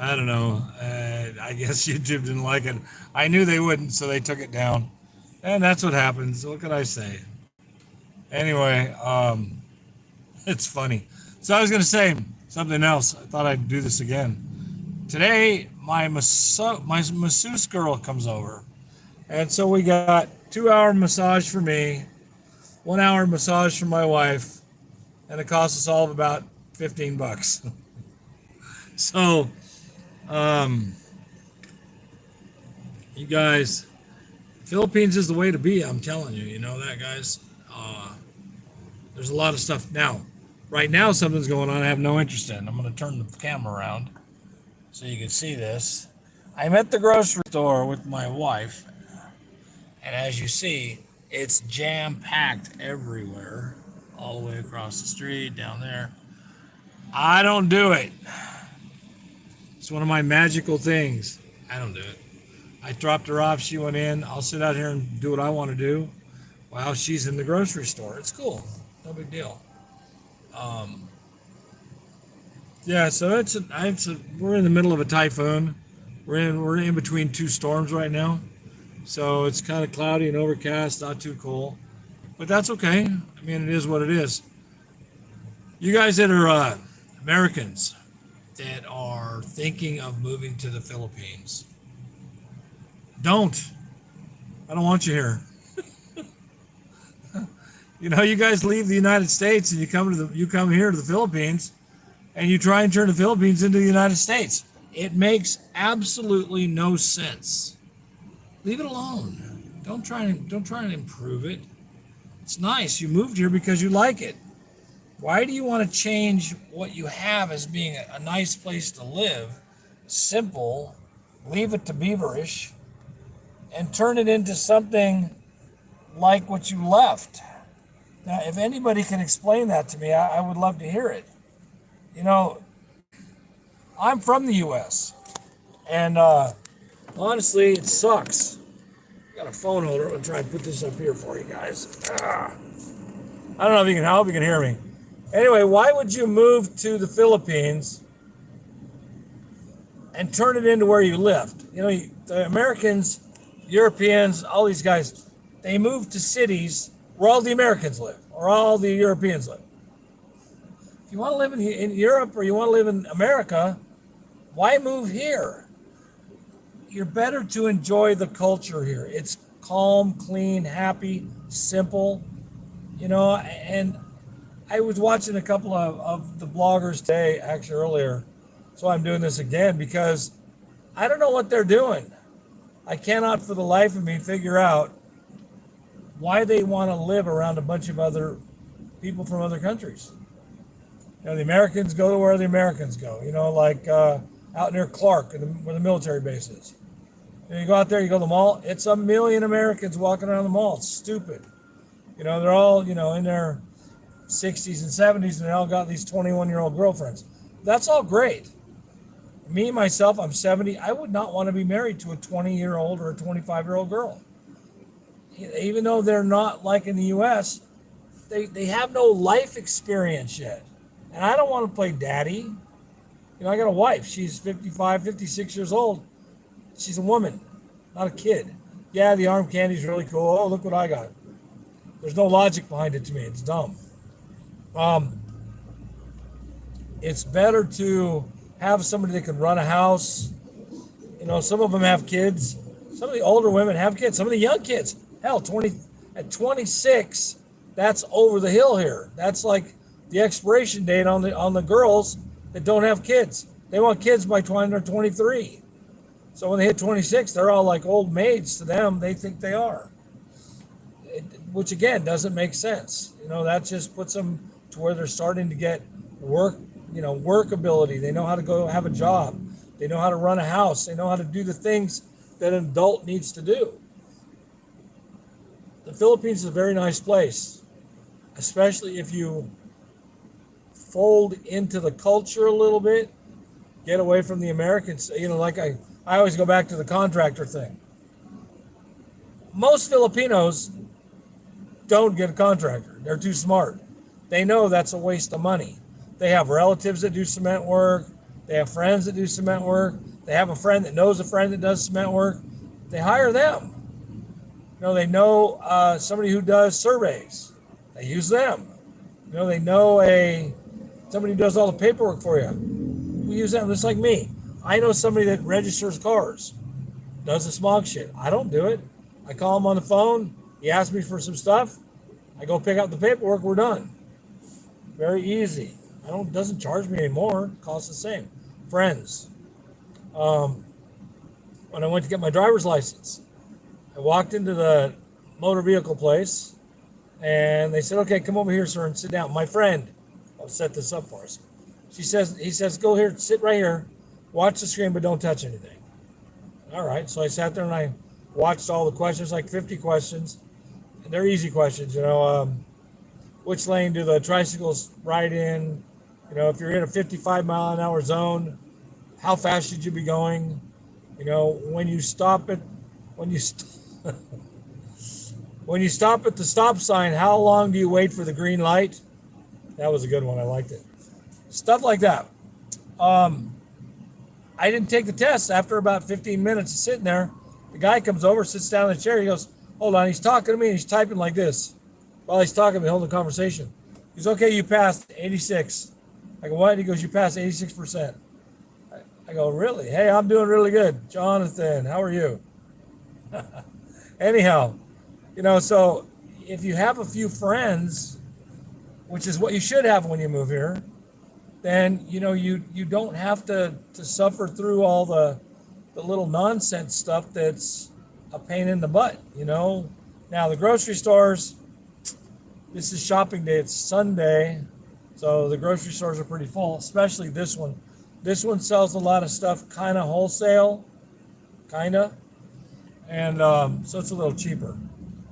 I don't know. I guess YouTube didn't like it. I knew they wouldn't, so they took it down. And that's what happens. What can I say? Anyway, it's funny. So I was going to say something else. I thought I'd do this again. Today, my masseuse girl comes over. And so we got 2 hour massage for me, 1 hour massage for my wife, and it cost us all of about 15 bucks. So, um, you guys, Philippines is the way to be. I'm telling you, you know that, guys. There's a lot of stuff now. Right now, something's going on I have no interest in. I'm going to turn the camera around so you can see this. I'm at the grocery store with my wife, and as you see, it's jam-packed everywhere, all the way across the street, down there. I don't do it. It's one of my magical things. I don't do it. I dropped her off. She went in. I'll sit out here and do what I want to do while she's in the grocery store. It's cool. No big deal. Um, yeah, so we're in the middle of a typhoon. We're in between two storms right now. So it's kind of cloudy and overcast, not too cool. But that's okay. I mean, it is what it is. You guys that are Americans that are thinking of moving to the Philippines, don't. I don't want you here. You know, you guys leave the United States and you come here to the Philippines, and you try and turn the Philippines into the United States. It makes absolutely no sense. Leave it alone. Don't try and improve it. It's nice. You moved here because you like it. Why do you want to change what you have as being a nice place to live, simple, leave it to beaverish, and turn it into something like what you left? Now, if anybody can explain that to me, I would love to hear it. You know, I'm from the U.S., and honestly, it sucks. I got a phone holder. I'm going to try and put this up here for you guys. I don't know if you can, I hope you can hear me. Anyway, why would you move to the Philippines and turn it into where you lived? You know, the Americans, Europeans, all these guys, they move to cities where all the Americans live or all the Europeans live. If you want to live in Europe or you want to live in America, why move here? You're better to enjoy the culture here. It's calm, clean, happy, simple, you know, and I was watching a couple of the bloggers today, actually earlier, so I'm doing this again because I don't know what they're doing. I cannot for the life of me figure out why they want to live around a bunch of other people from other countries. You know, the Americans go to where the Americans go, you know, like out near Clark, where the military base is. You go out there, you go to the mall, it's a million Americans walking around the mall. It's stupid. You know, they're all, you know, in their 60s and 70s, and they all got these 21-year-old girlfriends. That's all great. Me, myself, I'm 70. I would not want to be married to a 20-year-old or a 25-year-old girl. Even though they're not like in the U.S., they have no life experience yet. And I don't want to play daddy. You know, I got a wife. She's 55, 56 years old. She's a woman, not a kid. Yeah, the arm candy's really cool. Oh, look what I got. There's no logic behind it to me. It's dumb. It's better to have somebody that can run a house. You know, some of them have kids. Some of the older women have kids. Some of the young kids, hell, at 26, that's over the hill here. That's like the expiration date on the girls that don't have kids. They want kids by 20 or 23. So when they hit 26, they're all like old maids to them. They think they are, which again doesn't make sense. You know, that just puts them to where they're starting to get work ability. They know how to go have a job. They know how to run a house. They know how to do the things that an adult needs to do. The Philippines is a very nice place, especially if you fold into the culture a little bit, get away from the Americans. You know, like I always go back to the contractor thing. Most Filipinos don't get a contractor. They're too smart. They know that's a waste of money. They have relatives that do cement work. They have friends that do cement work. They have a friend that knows a friend that does cement work. They hire them. They know somebody who does surveys. They use them. They know somebody who does all the paperwork for you. We use them, just like me. I know somebody that registers cars, does the smog shit. I don't do it. I call him on the phone. He asks me for some stuff. I go pick up the paperwork. We're done. Very easy. Doesn't charge me anymore. Costs the same. Friends. When I went to get my driver's license, I walked into the motor vehicle place, and they said, "Okay, come over here, sir, and sit down." My friend, I'll set this up for us. He says, "Go here, sit right here, watch the screen, but don't touch anything." All right. So I sat there and I watched all the questions, like 50 questions. And they're easy questions, which lane do the tricycles ride in? If you're in a 55 mile an hour zone, how fast should you be going? When you stop at when you stop at the stop sign, how long do you wait for the green light? That was a good one. I liked it. Stuff like that. I didn't take the test. After about 15 minutes of sitting there, the guy comes over, sits down in the chair. He goes, "Hold on." He's talking to me and he's typing like this. While he's talking to me, holding a conversation. He's, "Okay, you passed 86. I go, "What?" He goes, "You passed 86%. I go, "Really? Hey, I'm doing really good. Jonathan, how are you?" Anyhow, so if you have a few friends, which is what you should have when you move here, then, you don't have to suffer through all the little nonsense stuff that's a pain in the butt, Now, the grocery stores, this is shopping day. It's Sunday, so the grocery stores are pretty full, especially this one. This one sells a lot of stuff kind of wholesale, kind of, and so it's a little cheaper.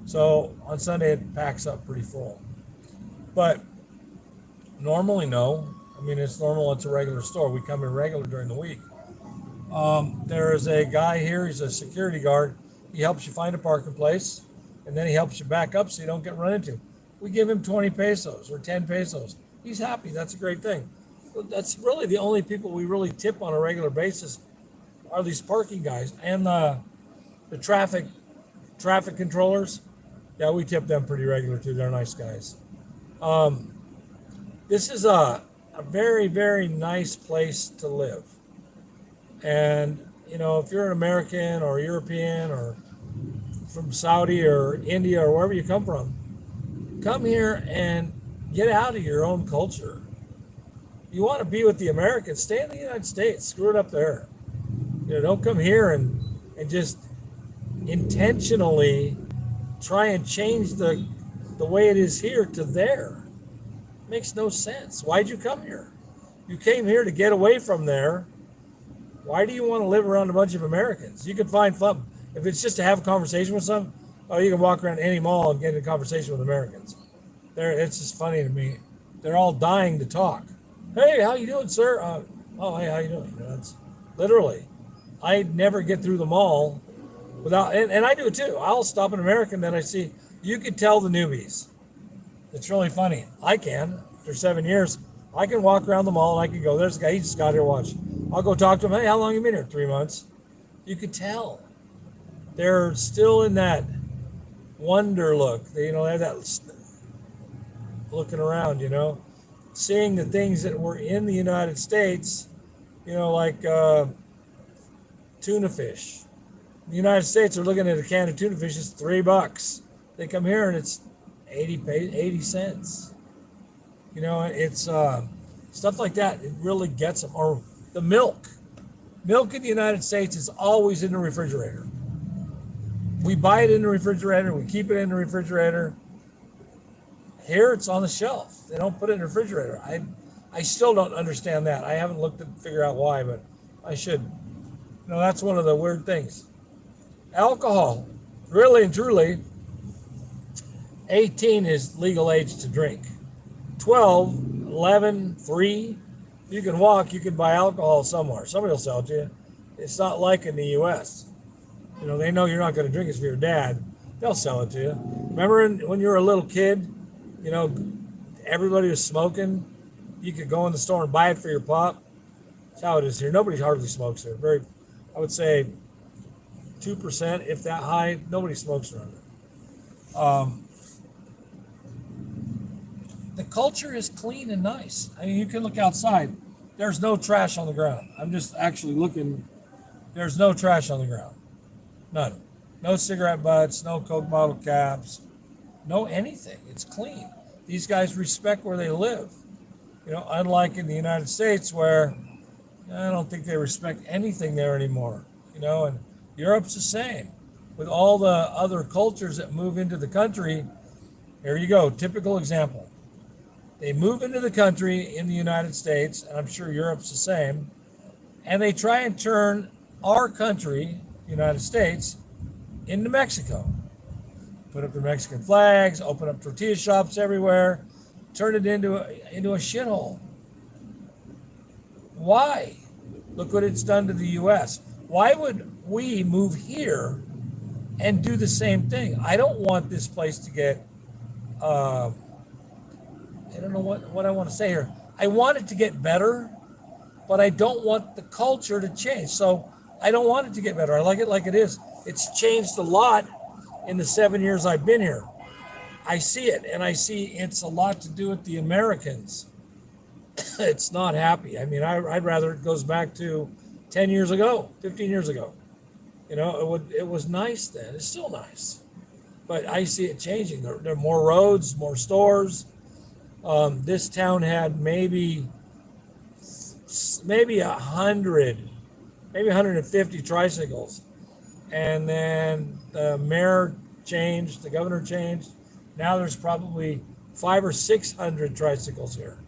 So on Sunday, it packs up pretty full. But normally, no. It's normal. It's a regular store. We come in regular during the week. There is a guy here. He's a security guard. He helps you find a parking place, and then he helps you back up so you don't get run into. We give him 20 pesos or 10 pesos. He's happy. That's a great thing. That's really the only people we really tip on a regular basis are these parking guys and the traffic controllers. Yeah, we tip them pretty regular too. They're nice guys. This is a very, very nice place to live. And, if you're an American or European or from Saudi or India or wherever you come here and get out of your own culture. You want to be with the Americans, stay in the United States, screw it up there. Don't come here and just intentionally try and change the way it is here to there. Makes no sense. Why'd you come here? You came here to get away from there. Why do you want to live around a bunch of Americans? You can find fun. If it's just to have a conversation with some, you can walk around any mall and get in a conversation with Americans. It's just funny to me. They're all dying to talk. "Hey, how you doing, sir?" Hey, how you doing? It's literally, I never get through the mall without, and I do it too. I'll stop an American that I see. You can tell the newbies. It's really funny. I can. After 7 years, I can walk around the mall and I can go, "There's a guy, he just got here, watch." I'll go talk to him. "Hey, how long you been here?" 3 months. You could tell. They're still in that wonder look. They have that looking around, seeing the things that were in the United States, like tuna fish. In the United States, they're looking at a can of tuna fish, it's $3. They come here and it's 80 cents. It's stuff like that. It really gets them. Or the milk. Milk in the United States is always in the refrigerator. We buy it in the refrigerator. We keep it in the refrigerator. Here, it's on the shelf. They don't put it in the refrigerator. I still don't understand that. I haven't looked to figure out why, but I should. That's one of the weird things. Alcohol, really and truly, 18 is legal age to drink. 12, 11, 3, you can walk, you can buy alcohol somewhere. Somebody will sell it to you. It's not like in the U.S. They know you're not going to drink it for your dad. They'll sell it to you. Remember when you were a little kid, everybody was smoking? You could go in the store and buy it for your pop. That's how it is here. Nobody hardly smokes here. Very, I would say 2%, if that high. Nobody smokes around here. The culture is clean and nice. I mean, you can look outside. There's no trash on the ground. I'm just actually looking. There's no trash on the ground. None. No cigarette butts, no Coke bottle caps, no anything. It's clean. These guys respect where they live. Unlike in the United States where I don't think they respect anything there anymore. And Europe's the same. With all the other cultures that move into the country, here you go, typical example. They move into the country in the United States, and I'm sure Europe's the same, and they try and turn our country, United States, into Mexico. Put up their Mexican flags, open up tortilla shops everywhere, turn it into a shithole. Why? Look what it's done to the U.S. Why would we move here and do the same thing? I don't want this place to get, I don't know what I want to say here. I want it to get better, but I don't want the culture to change. So I don't want it to get better. I like it like it is. It's changed a lot in the 7 years I've been here. I see it, and I see it's a lot to do with the Americans. It's not happy. I mean, I'd rather it goes back to 10 years ago, 15 years ago. It was nice then. It's still nice. But I see it changing. There are more roads, more stores. This town had maybe 100, maybe 150 tricycles. And then the mayor changed, the governor changed. Now there's probably 500 or 600 tricycles here.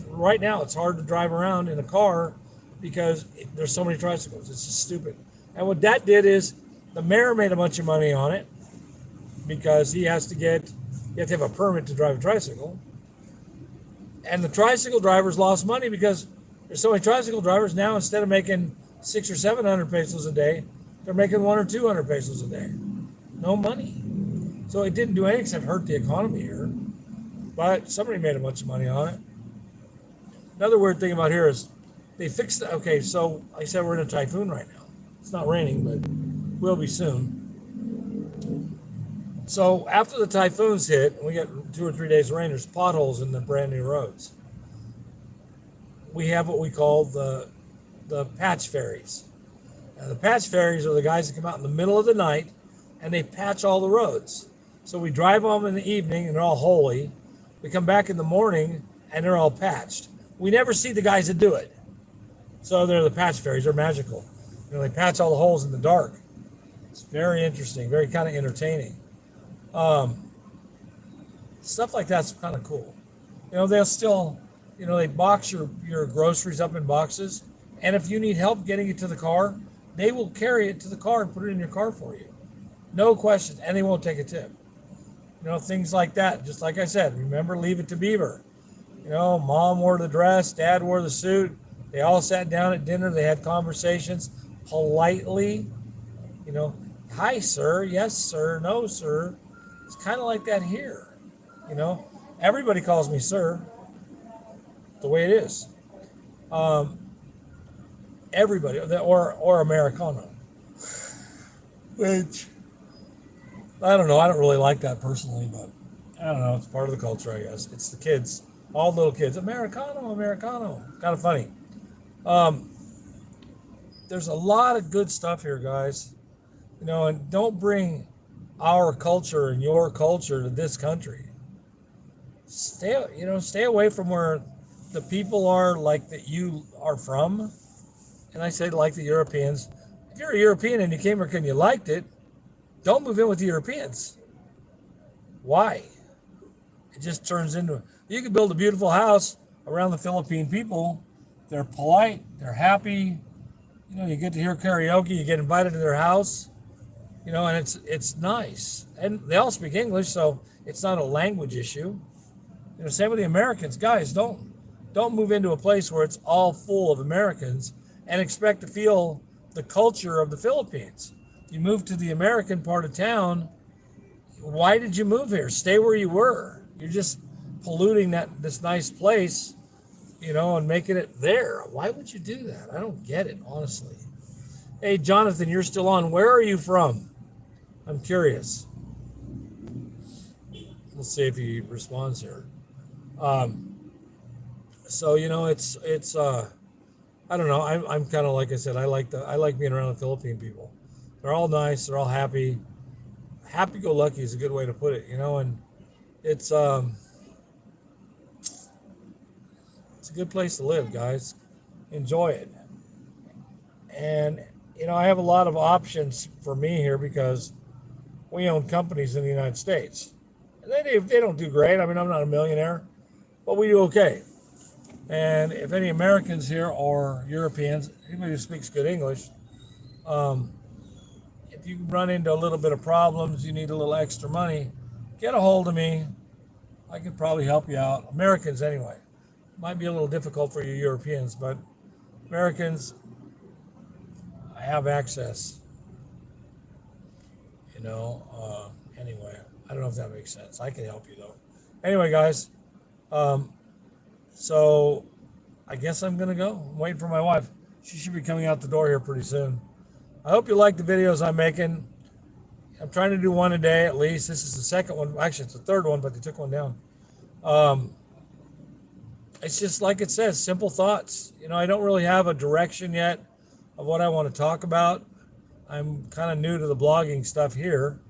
Right now it's hard to drive around in a car because there's so many tricycles. It's just stupid. And what that did is the mayor made a bunch of money on it because you have to have a permit to drive a tricycle. And the tricycle drivers lost money because there's so many tricycle drivers now. Instead of making 600 or 700 pesos a day, they're making 100 or 200 pesos a day. No money. So it didn't do anything except hurt the economy here. But somebody made a bunch of money on it. Another weird thing about here is they fixed it. Okay, so I said we're in a typhoon right now. It's not raining, but will be soon. So after the typhoons hit, and we get 2 or 3 days of rain, there's potholes in the brand new roads. We have what we call the patch ferries. Now, the patch ferries are the guys that come out in the middle of the night and they patch all the roads. So we drive them in the evening and they're all holy. We come back in the morning and they're all patched. We never see the guys that do it. So they're the patch ferries. They're magical. They patch all the holes in the dark. It's very interesting, very kind of entertaining. Stuff like that's kind of cool. They'll still, they box your groceries up in boxes. And if you need help getting it to the car, they will carry it to the car and put it in your car for you. No questions. And they won't take a tip. Things like that. Just like I said, remember, Leave It to Beaver. Mom wore the dress, dad wore the suit. They all sat down at dinner. They had conversations politely. Hi, sir. Yes, sir. No, sir. It's kind of like that here. Everybody calls me sir. The way it is. Everybody, or Americano. Which, I don't know. I don't really like that personally, but I don't know. It's part of the culture, I guess. It's the kids. All the little kids. Americano. Kind of funny. There's a lot of good stuff here, guys. And don't bring our culture and your culture to this country. Stay away from where the people are like that you are from. And I say like the Europeans. If you're a European and you came here and you liked it, don't move in with the Europeans. Why? It just turns into, you can build a beautiful house around the Philippine people. They're polite, they're happy. You get to hear karaoke, you get invited to their house, and it's nice. And they all speak English, so it's not a language issue. Same with the Americans. Guys, don't move into a place where it's all full of Americans and expect to feel the culture of the Philippines. You move to the American part of town. Why did you move here? Stay where you were. You're just polluting this nice place and making it there. Why would you do that? I don't get it, honestly. Hey, Jonathan, you're still on. Where are you from? I'm curious. We'll see if he responds here. Um, so it's I don't know. I'm kind of like I said. I like being around the Philippine people. They're all nice. They're all happy. Happy go lucky is a good way to put it. And it's it's a good place to live, guys. Enjoy it. And I have a lot of options for me here because we own companies in the United States. And they don't do great. I mean, I'm not a millionaire, but we do okay. And if any Americans here or Europeans, anybody who speaks good English, um, if you run into a little bit of problems, you need a little extra money, get a hold of me. I could probably help you out. Americans, anyway. Might be a little difficult for you Europeans, but Americans, I have access. Anyway, I don't know if that makes sense. I can help you though. Anyway, guys, um, so I guess I'm gonna go. I'm waiting for my wife. She should be coming out the door here pretty soon. I hope you like the videos I'm making. I'm trying to do one a day at least. This is the second one. Actually, it's the third one, but they took one down. Um, it's just like it says, simple thoughts. I don't really have a direction yet of what I want to talk about. I'm kind of new to the blogging stuff here.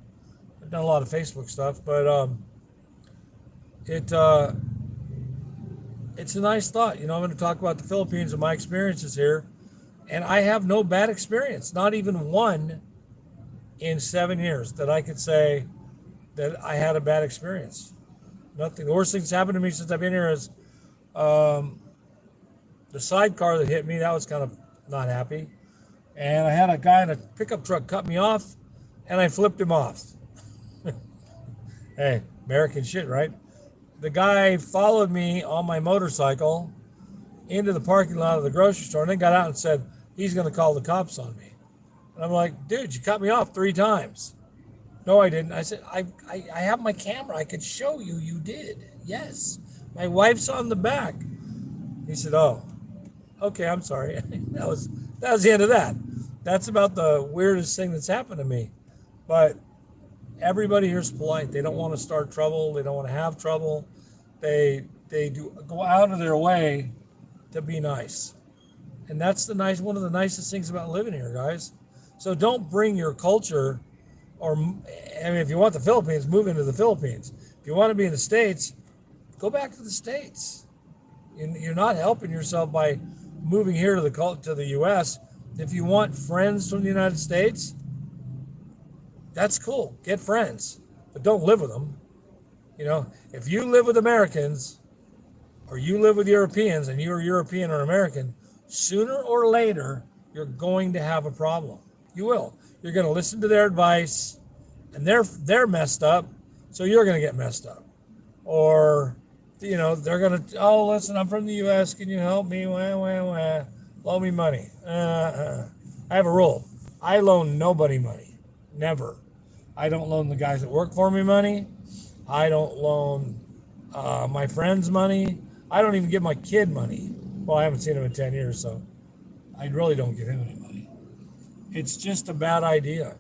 I've done a lot of Facebook stuff, but it it's a nice thought. I'm going to talk about the Philippines and my experiences here, and I have no bad experience, not even one in 7 years that I could say that I had a bad experience. Nothing. The worst thing that's happened to me since I've been here is um, the sidecar that hit me. That was kind of not happy. And I had a guy in a pickup truck cut me off, and I flipped him off. Hey, American shit, right? The guy followed me on my motorcycle into the parking lot of the grocery store and then got out and said he's going to call the cops on me. And I'm like, dude, you cut me off 3 times. No, I didn't. I said, I have my camera. I could show you you did. Yes. My wife's on the back. He said, oh, okay, I'm sorry. that was the end of that. That's about the weirdest thing that's happened to me. But everybody here's polite. They don't want to start trouble. They don't want to have trouble. They do go out of their way to be nice. And that's one of the nicest things about living here, guys. So don't bring your culture, or I mean, if you want the Philippines, move into the Philippines. If you want to be in the States, go back to the States. You're not helping yourself by moving here to the U.S. If you want friends from the United States, that's cool. Get friends, but don't live with them. If you live with Americans or you live with Europeans and you're European or American, sooner or later, you're going to have a problem. You will. You're going to listen to their advice, and they're messed up, so you're going to get messed up. Or, they're going to, oh, listen, I'm from the U.S. Can you help me? Wah, wah, wah. Loan me money. I have a rule. I loan nobody money. Never. I don't loan the guys that work for me money. I don't loan my friends money. I don't even give my kid money. Well, I haven't seen him in 10 years, so I really don't give him any money. It's just a bad idea,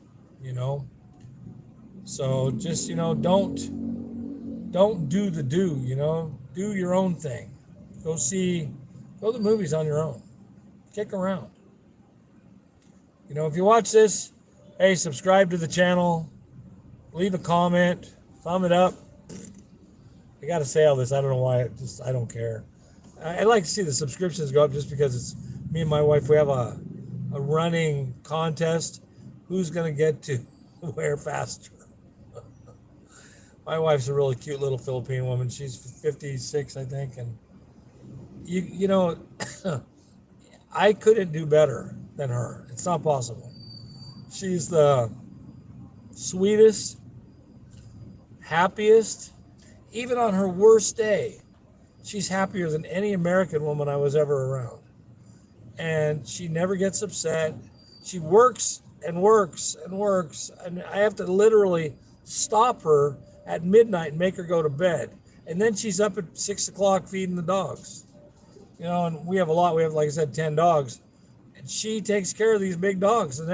So just, don't do the do, do your own thing. Go to the movies on your own. Kick around. If you watch this, hey, subscribe to the channel, leave a comment, thumb it up. I got to say all this. I don't know why. I don't care. I like to see the subscriptions go up just because it's me and my wife. We have a running contest. Who's going to get to where faster? My wife's a really cute little Philippine woman. She's 56, I think. And, I couldn't do better than her. It's not possible. She's the sweetest, happiest. Even on her worst day, she's happier than any American woman I was ever around. And she never gets upset. She works and works and works. And I have to literally stop her at midnight and make her go to bed. And then she's up at 6 o'clock feeding the dogs. You know, and we have a lot. We have, like I said, 10 dogs, and she takes care of these big dogs, and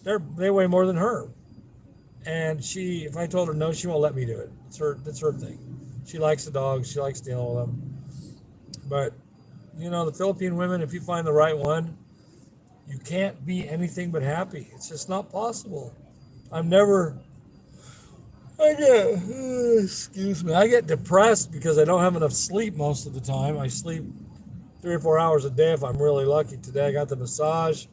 they weigh more than her. And she, if I told her no, she won't let me do it. That's her thing. She likes the dogs. She likes dealing with them. But you know, the Philippine women, if you find the right one, you can't be anything but happy. It's just not possible. I'm never. I get excuse me. I get depressed because I don't have enough sleep most of the time. I sleep 3 or 4 hours a day if I'm really lucky. Today I got the massage.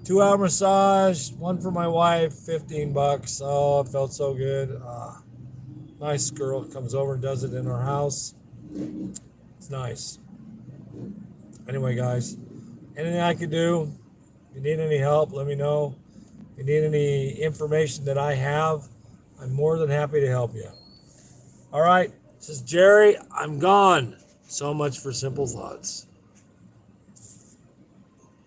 2 hour massage, one for my wife, $15. Oh, it felt so good. Nice girl comes over and does it in our house. It's nice. Anyway, guys, anything I can do, if you need any help, let me know. If you need any information that I have, I'm more than happy to help you. All right, this is Jerry. I'm gone. So much for Simple Thoughts.